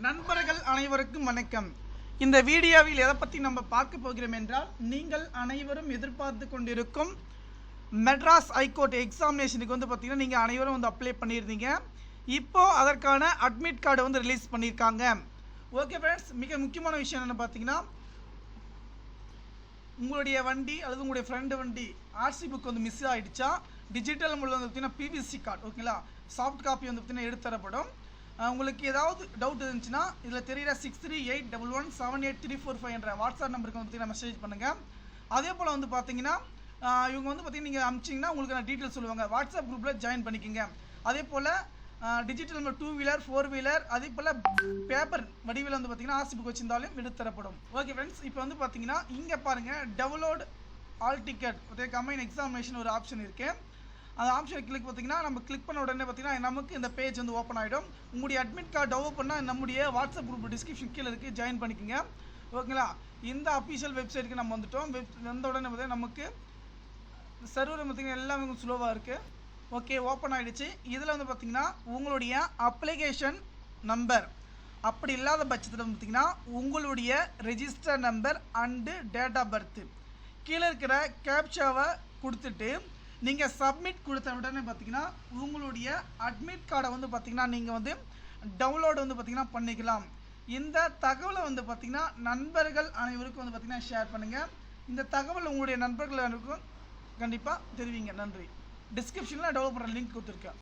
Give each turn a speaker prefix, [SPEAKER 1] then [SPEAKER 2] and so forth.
[SPEAKER 1] நண்பர்கள் அனைவருக்கும் வணக்கம். இந்த வீடியோவில் எதை பற்றி நம்ம பார்க்க போகிறோம் என்றால், நீங்கள் அனைவரும் எதிர்பார்த்து கொண்டிருக்கும் மெட்ராஸ் ஹைகோர்ட் எக்ஸாமினேஷனுக்கு பார்த்தீங்கன்னா நீங்கள் அனைவரும் அப்ளை பண்ணியிருந்தீங்க. இப்போது அதற்கான அட்மிட் கார்டு ரிலீஸ் பண்ணியிருக்காங்க. ஓகே ஃப்ரெண்ட்ஸ், மிக முக்கியமான விஷயம் என்னென்னு பார்த்தீங்கன்னா, உங்களுடைய வண்டி அல்லது உங்களுடைய ஃப்ரெண்டு வண்டி ஆர்சி புக் மிஸ் ஆகிடுச்சா, டிஜிட்டல் மூலம் பார்த்தீங்கன்னா பிவிசி கார்டு ஓகேங்களா, சாஃப்ட் காப்பி பார்த்தீங்கன்னா எடுத்துத்தரப்படும். உங்களுக்கு ஏதாவது டவுட் இருந்துச்சுன்னா இதில் தெரிகிற 6381178345 என்ற வாட்ஸ்அப் நம்பருக்கு பார்த்தீங்கன்னா மெசேஜ் பண்ணுங்கள். அதே போல் பார்த்தீங்கன்னா இவங்க பார்த்தீங்கன்னா நீங்கள் அனுப்பிச்சிங்கன்னா உங்களுக்கு நான் டீட்டெயில் சொல்லுவாங்க. வாட்ஸ்அப் குரூப்பில் ஜாயின் பண்ணிக்கோங்க. அதே போல் டிஜிட்டல் நம்பர் 2 வீலர் 4 வீலர் அதே போல் பேப்பர் வடிவில் பார்த்தீங்கன்னா ஆர்சி புக் வச்சிருந்தாலும் எடுத்துத்தரப்படும். ஓகே ஃப்ரெண்ட்ஸ், இப்போ பார்த்தீங்கன்னா இங்கே பாருங்கள், download all ticket combine examination ஒரு ஆப்ஷன் இருக்குது. அந்த ஆப்ஷனை கிளிக் பார்த்தீங்கன்னா நம்ம கிளிக் பண்ண உடனே பார்த்தீங்கன்னா நமக்கு இந்த பேஜ் ஓப்பன் ஆகிடும். உங்களுடைய அட்மிட் கார்டு டவுன்லோட் பண்ணால் நம்முடைய வாட்ஸ்அப் குரூப் டிஸ்கிரிப்ஷன் கீழே இருக்குது, ஜாயின் பண்ணிக்கோங்க. ஓகேங்களா, இந்த அஃபீஷியல் வெப்சைட்டுக்கு நம்ம வந்துட்டோம். வந்த உடனே பார்த்தீங்கன்னா நமக்கு சர்வர் பார்த்தீங்கன்னா எல்லாமே ஸ்லோவாக இருக்குது. ஓகே, ஓப்பன் ஆகிடுச்சு. இதில் பார்த்தீங்கன்னா உங்களுடைய அப்ளிகேஷன் நம்பர் அப்படி இல்லாத பட்சத்தில் பார்த்தீங்கன்னா உங்களுடைய register number and date of birth கீழே இருக்கிற கேப்சாவை கொடுத்துட்டு நீங்கள் சப்மிட் கொடுத்த உடனே பார்த்தீங்கன்னா உங்களுடைய அட்மிட் கார்டை பார்த்தீங்கன்னா நீங்கள் டவுன்லோடு பார்த்தீங்கன்னா பண்ணிக்கலாம். இந்த தகவலை பார்த்தீங்கன்னா நண்பர்கள் அனைவருக்கும் பார்த்தீங்கன்னா ஷேர் பண்ணுங்கள். இந்த தகவல் உங்களுடைய நண்பர்கள் அனைவருக்கும் கண்டிப்பாக தெரிவிங்க. நன்றி. டிஸ்கிரிப்ஷனில் டவுன்லோட் பண்ணுற லிங்க் கொடுத்துருக்கேன்.